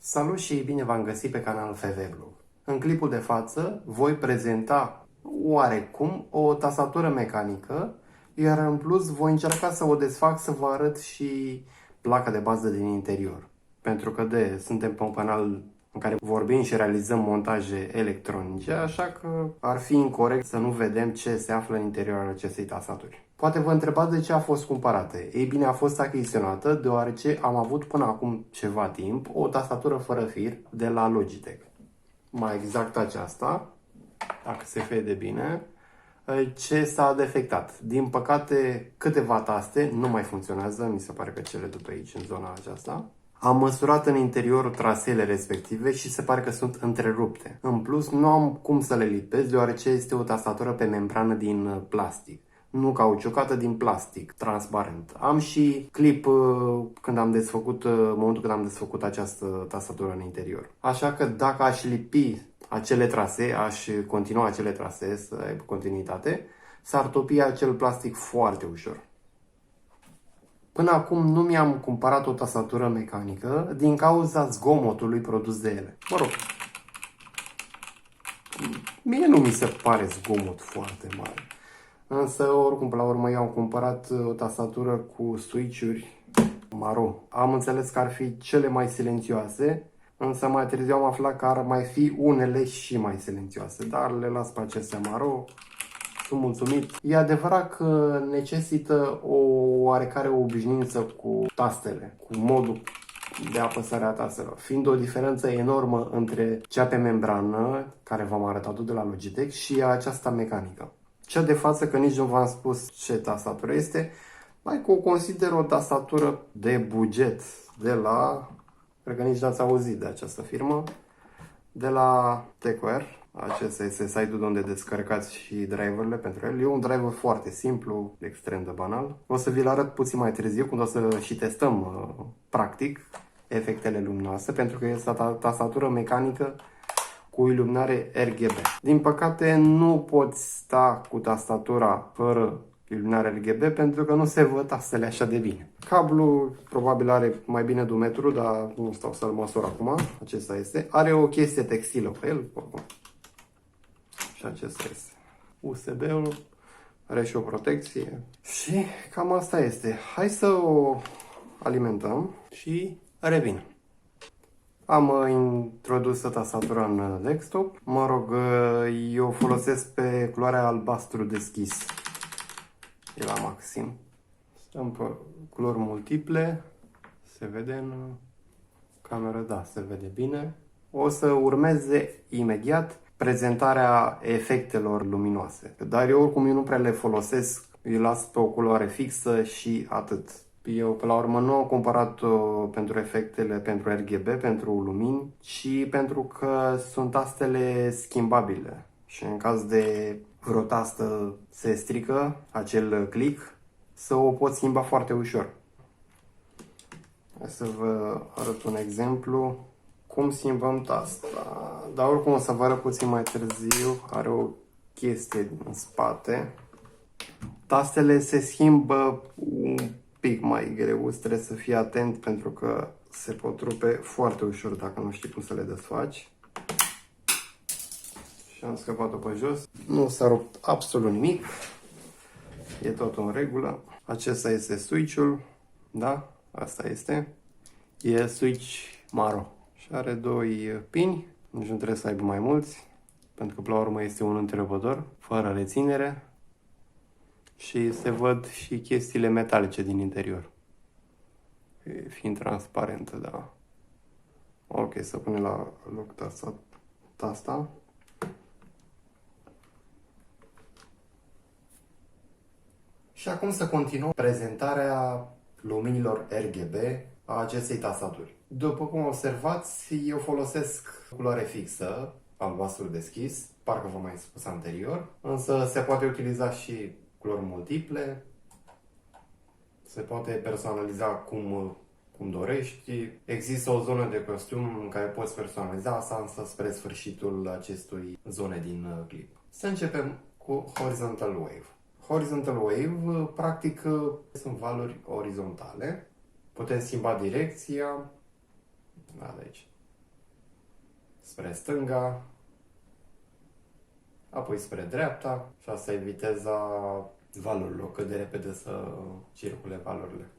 Salut și bine v-am găsit pe canalul FV-Blog. În clipul de față voi prezenta oarecum o tastatură mecanică, iar în plus voi încerca să o desfac să vă arăt și placa de bază din interior. Pentru că suntem pe un canal în care vorbim și realizăm montaje electronice, așa că ar fi incorect să nu vedem ce se află în interiorul acestei tastaturi. Poate vă întrebați de ce a fost cumpărată. Ei bine, a fost achiziționată deoarece am avut până acum ceva timp o tastatură fără fir de la Logitech. Mai exact aceasta, dacă se vede bine, ce s-a defectat. Din păcate, câteva taste nu mai funcționează, mi se pare că cele de pe aici, în zona aceasta. Am măsurat în interior traseele respective și se pare că sunt întrerupte. În plus, nu am cum să le lipesc, deoarece este o tastatură pe membrană din plastic. Nu cauciucată, din plastic, transparent. Am și clip când am desfăcut, momentul când am desfăcut această tastatură în interior. Așa că dacă aș lipi acele trasee, aș continua acele trasee să aibă continuitate, s-ar topi acel plastic foarte ușor. Până acum nu mi-am cumpărat o tastatură mecanică din cauza zgomotului produs de ele. Mă rog, mie nu mi se pare zgomot foarte mare. Însă, oricum, pe la urmă, eu am cumpărat o tastatură cu switch-uri maro. Am înțeles că ar fi cele mai silențioase, însă mai târziu am aflat că ar mai fi unele și mai silențioase. Dar le las pe acestea maro. Sunt mulțumit. E adevărat că necesită o oarecare obișnuință cu tastele, cu modul de apăsare a tastelor, fiind o diferență enormă între cea pe membrană, care v-am arătat-o de la Logitech, și aceasta mecanică. Cea de față, că nici nu v-am spus ce tastatură este, mai că o consider o tastatură de buget de la, cred că nici n-ați auzit de această firmă, de la TechWare. Acesta este site-ul unde descărcați și driverele pentru el. E un driver foarte simplu, extrem de banal. O să vi-l arăt puțin mai târziu, când o să și testăm practic efectele luminoase, pentru că este o tastatură mecanică cu iluminare RGB. Din păcate nu poți sta cu tastatura fără iluminare RGB pentru că nu se văd tastele așa de bine. Cablul probabil are mai bine de 1 metru, dar nu stau să-l măsor acum. Acesta este. Are o chestie textilă pe el. Și acesta este. USB-ul are și o protecție. Și cam asta este. Hai să o alimentăm și revin. Am introdus tastatura în desktop. Mă rog, eu folosesc pe culoarea albastru deschis. E la maxim. Stăm pe culori multiple. Se vede în cameră, da, se vede bine. O să urmeze imediat prezentarea efectelor luminoase. Dar eu oricum nu prea le folosesc. Îi las pe o culoare fixă și atât. Eu, pe la urmă, nu am cumpărat-o pentru efectele, pentru RGB, pentru lumini, ci pentru că sunt tastele schimbabile. Și în caz de vreo tastă se strică, acel click, să o pot schimba foarte ușor. Hai să vă arăt un exemplu cum schimbăm tasta. Dar oricum o să vă arăt puțin mai târziu. Are o chestie în spate. Tastele se schimbă un pic mai greu, trebuie să fii atent pentru că se pot rupe foarte ușor dacă nu știi cum să le desfaci. Și am scăpat-o pe jos. Nu s-a rupt absolut nimic. E tot în regulă. Acesta este switch-ul. Da? Asta este. E switch maro. Și are 2 pini. Nici nu trebuie să aibă mai mulți. Pentru că pe la urmă este un întrerupător fără reținere. Și se văd și chestiile metalice din interior. Fiind transparentă, da. Ok, să punem la loc tasta. Și acum să continuăm prezentarea luminilor RGB a acestei tastaturi. După cum observați, eu folosesc culoare fixă, albastru deschis, parcă v-am mai spus anterior, însă se poate utiliza și culori multiple, se poate personaliza cum dorești. Există o zonă de costum în care poți personaliza asta, însă spre sfârșitul acestui zone din clip. Să începem cu Horizontal Wave. Horizontal Wave, practic, sunt valori orizontale. Putem schimba direcția, da, de aici. spre stânga, apoi spre dreapta și asta e viteza valurilor, cât de repede să circule valurile.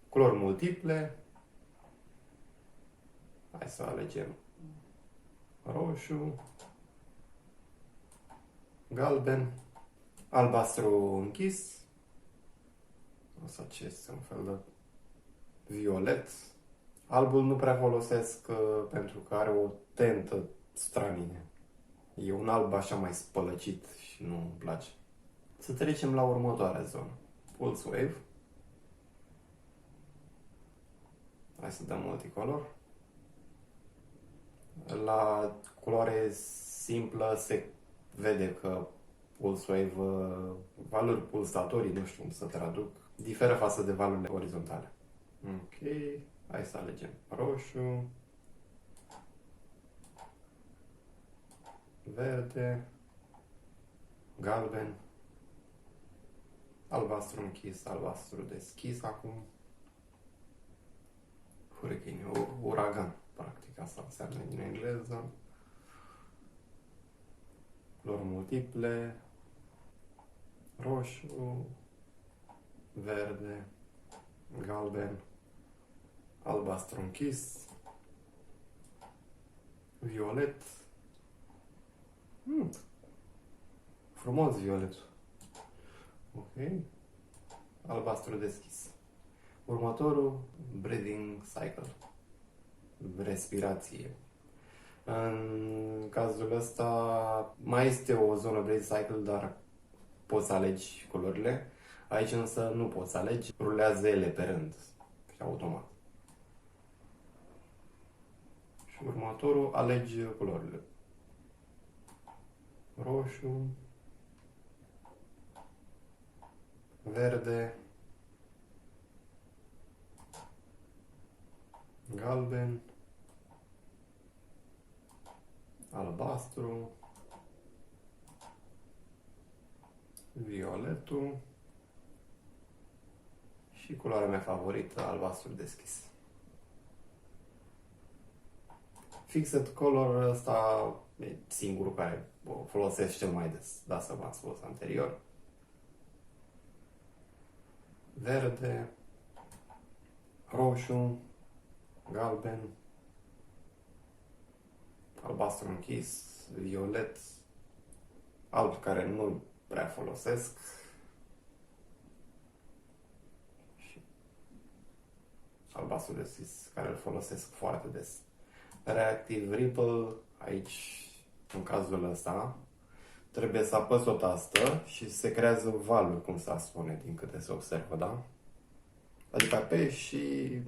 Culori multiple. Hai să alegem roșu, galben, albastru închis. Asta ce este un fel de violet. Albul nu prea folosesc pentru că are o tentă stranie. E un alb așa mai spălăcit și nu îmi place. Să trecem la următoarea zonă. Pulse Wave. Hai să dăm multicolor. La culoare simplă se vede că Pulse Wave, valori pulsatorii, nu știu cum să traduc, diferă față de valorile orizontale. Ok, hai să alegem roșu, verde, galben, albastru închis, albastru deschis acum, hurricane, uragan, practic asta înseamnă din engleză, culori multiple, roșu, verde, galben, albastru închis, violet, frumos violet, ok, albastru deschis. Următorul, breathing cycle, respirație. În cazul ăsta mai este o zonă breathing cycle, dar poți să alegi culorile. Aici însă nu poți să alegi, rulează ele pe rând și automat. Și următorul, alegi culorile. Roșu, verde, galben, albastru, violetul și culoarea mea favorită, albastru deschis. Fixed color ăsta e singurul care o folosesc cel mai des, da, să v-am spus anterior. Verde, roșu, galben, albastru închis, violet, alb care nu prea folosesc și albastru deschis care îl folosesc foarte des. Reactive Ripple, aici, în cazul ăsta, trebuie să apăs o tastă și se creează valuri, cum se spune, din câte se observă, da? Adică apeși și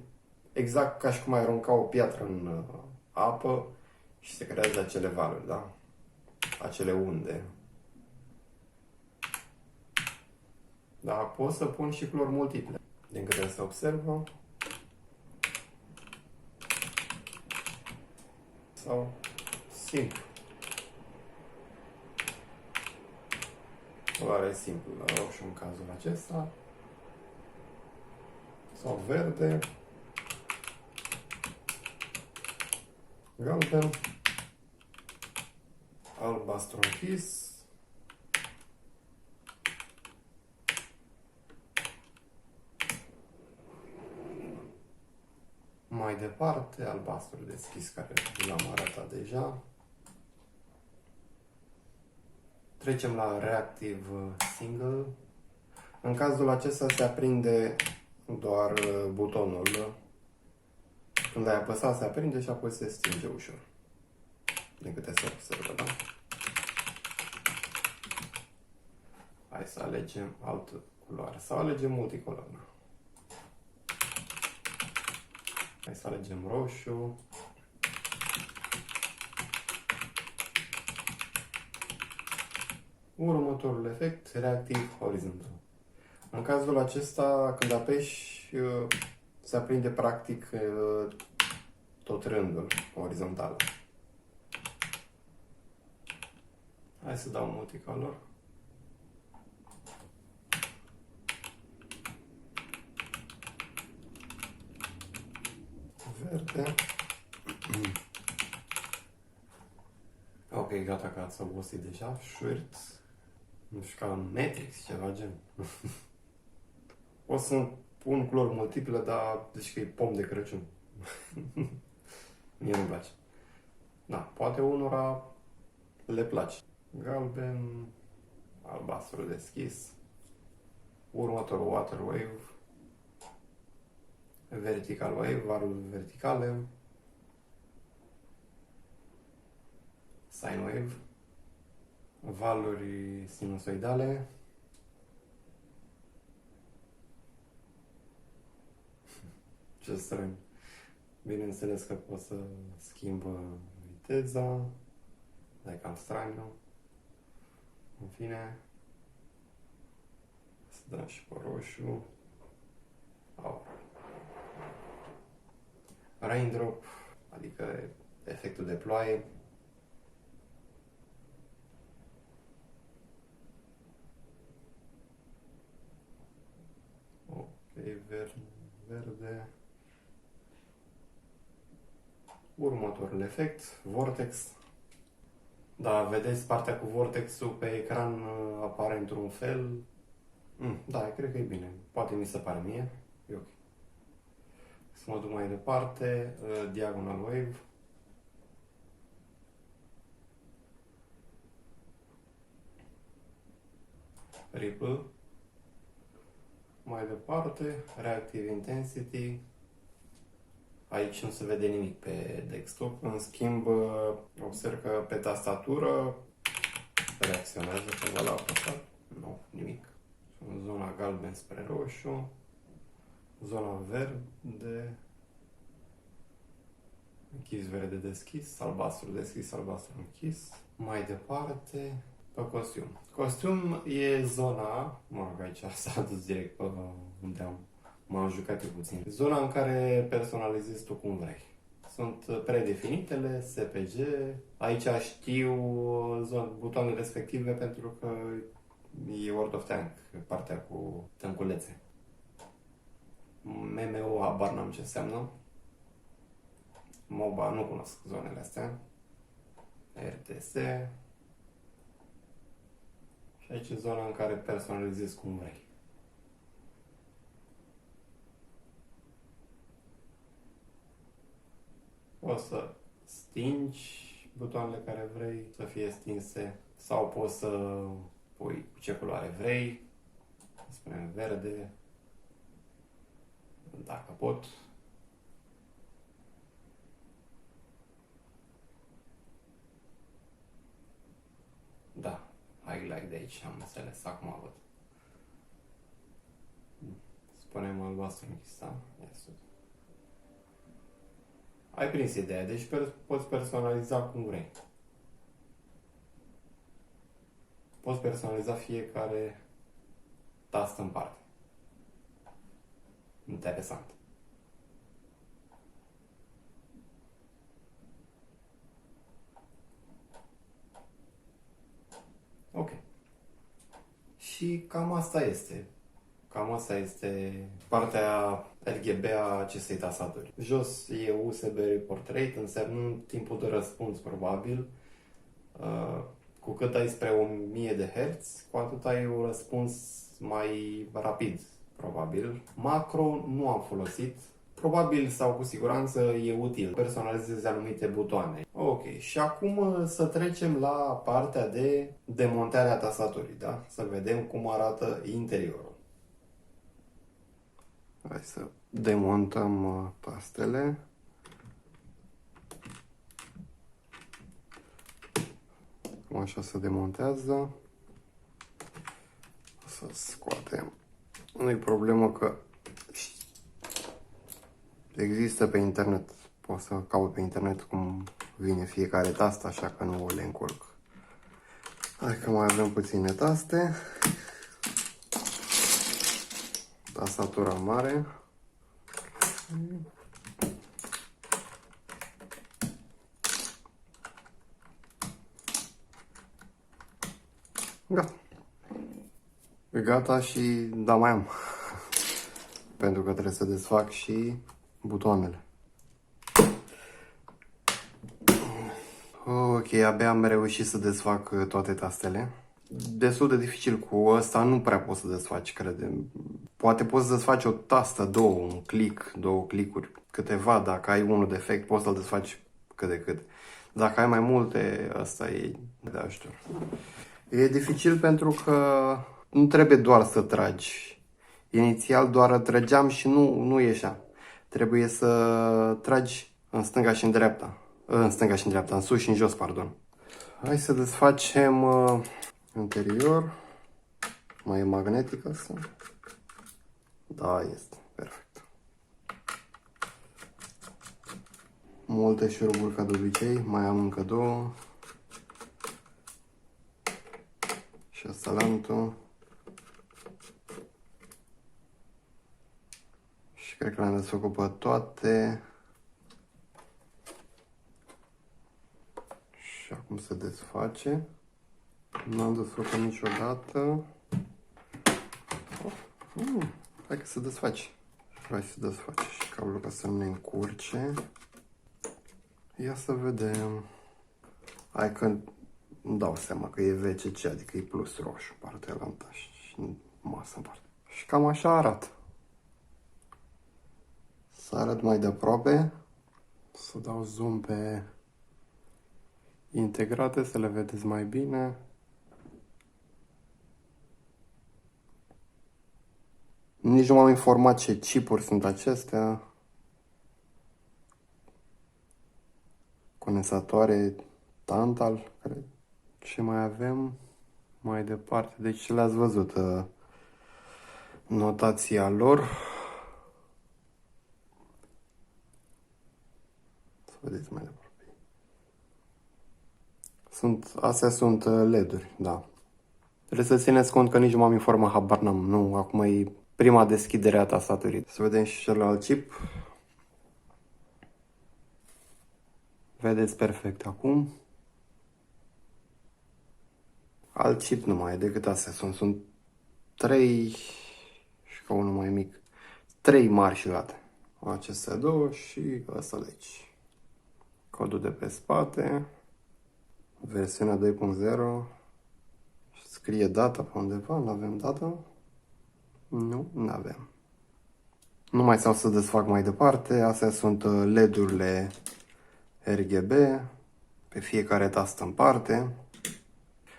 exact ca și cum ai arunca o piatră în apă și se creează acele valuri, da? Acele unde. Da, pot să pun și culori multiple, din câte se observă. Sau simplu. Culoare simplă, roșu în cazul acesta. Sau verde. Galben. Albastru închis. Mai departe, albastru deschis, care l-am arătat deja. Trecem la Reactive Single. În cazul acesta se aprinde doar butonul. Când l-ai apăsat, se aprinde și apoi se stinge ușor. Din câte se observă, da? Hai să alegem altă culoare. Sau alegem multicolor. Hai să alegem roșu. Următorul efect, Reactive Horizontal. În cazul acesta, când apeși, se aprinde practic tot rândul orizontal. Hai să dau multicolor. Verde. Ok, gata că ați obosit deja. Short. Nu știu, ca în Matrix, ceva gen. O să pun culori multiple, dar zici că e pom de Crăciun. Mie nu-mi place. Da, poate unora le place. Galben, albastru deschis. Următorul water wave. Vertical wave, valuri verticale. Sine wave. Valuri sinusoidale. Ce strâng. Bineînțeles că pot să schimb viteza. Dar e cam straniu. În fine. Să dăm și pe roșu. Aur. Raindrop, adică efectul de ploaie. Ok, verde. Următorul efect, vortex. Da, vedeți partea cu vortexul pe ecran apare într-un fel. Da, cred că e bine. Poate mi se pare mie. E ok. Să mă duc mai departe. Diagonal wave. Ripple. Mai departe, reactive intensity. Aici nu se vede nimic pe desktop. În schimb, observ că pe tastatură reacționează ceva la apăsat. Nu, nimic. În zona galben spre roșu. Zona verde. Închis, verde deschis. Albastru deschis, albastru închis. Mai departe, pe costium. Costium e zona, mă rog, aici s-a dus direct pe unde m-am jucat eu puțin. Zona în care personalizezi tu cum vrei. Sunt predefinitele, SPG. Aici știu butoanele respective pentru că e World of Tank, partea cu tânculețe. MMO, habar n-am ce înseamnă. MOBA, nu cunosc zonele astea. RTS. Și aici e zona în care personalizezi cum vrei. Poți să stingi butoanele care vrei să fie stinse sau poți să pui ce culoare vrei. Spunem verde. Dacă pot. Da, highlight de aici, am înțeles, acum văd. Spunem albastru închis, da? Ai prins ideea, deci poți personaliza cum vrei. Poți personaliza fiecare tastă în parte. Interesant. Ok. Și cam asta este. Cam asta este partea RGB a acestei tastaturi. Jos e USB Portrait, înseamnă timpul de răspuns probabil. Cu cât ai spre 1000 de Hz, cu atât ai un răspuns mai rapid, probabil. Macro nu am folosit. Probabil sau cu siguranță e util. Personalizezi anumite butoane. Ok, și acum să trecem la partea de demontare a tastaturii, da? Să vedem cum arată interiorul. Hai să demontăm tastele. Cum așa se demontează. Să scoatem. Nu e problemă că există pe internet. Poți să caut pe internet cum vine fiecare tastă, așa că nu le încurc. Hai că mai avem puține taste. Tastatura mare. Gata. Gata și da, mai am. Pentru că trebuie să desfac și butoanele. Ok, abia am reușit să desfac toate tastele. Destul de dificil cu ăsta, nu prea poți să desfaci, cred. Poate poți să desfaci o tastă, două, un click, două clickuri, câteva. Dacă ai unul defect, poți să-l desfaci cât de cât. Dacă ai mai multe, ăsta e de ajutor. E dificil pentru că nu trebuie doar să tragi. Inițial doar trăgeam și nu ieșea. Trebuie să tragi în stânga și în dreapta. În stânga și în dreapta, în sus și în jos, pardon. Hai să desfacem interior. Mai e magnetic asta? Da, este. Perfect. Multe șuruburi ca de obicei. Mai am încă două. Și asta lantul. Și cred că le-am desfăcut pe toate. Și acum se desface. Nu am desfăcut niciodată. Hai că se desface. Hai să desface și cablul ca să nu ne încurce. Ia să vedem. Hai că îmi dau seama că e VCC, adică e plus roșu, partea lanta și masă în parte. Și cam așa arată. Să arăt mai de aproape. Să dau zoom pe integrate, să le vedeți mai bine. Nici nu m-am informat ce chipuri sunt acestea. Condensatoare Tantal, cred. Ce mai avem mai departe? Deci le-ați văzut notația lor. Să vedeți mai departe. Astea sunt LED-uri, da. Trebuie să țineți cont că nici nu m-am informat, habar n-am. Nu, acum e prima deschidere a tastaturii. Să vedem și celălalt chip. Vedeți perfect acum. Alt chip nu mai e decât astea. Sunt 3 și ca unul mai mic. 3 mari și late. Acestea două și ăsta de aici. Codul de pe spate. Versiunea 2.0. Scrie data pe undeva. Nu avem data? Nu avem. Nu mai stau să desfac mai departe. Astea sunt LED-urile RGB. Pe fiecare tastă în parte.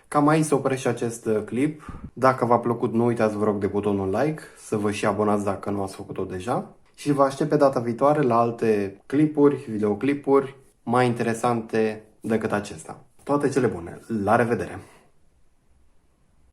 Cam aici se oprește acest clip. Dacă v-a plăcut, nu uitați, vă rog, de butonul like, să vă și abonați dacă nu ați făcut-o deja. Și vă aștept pe data viitoare la alte clipuri, videoclipuri mai interesante decât acesta. Toate cele bune! La revedere!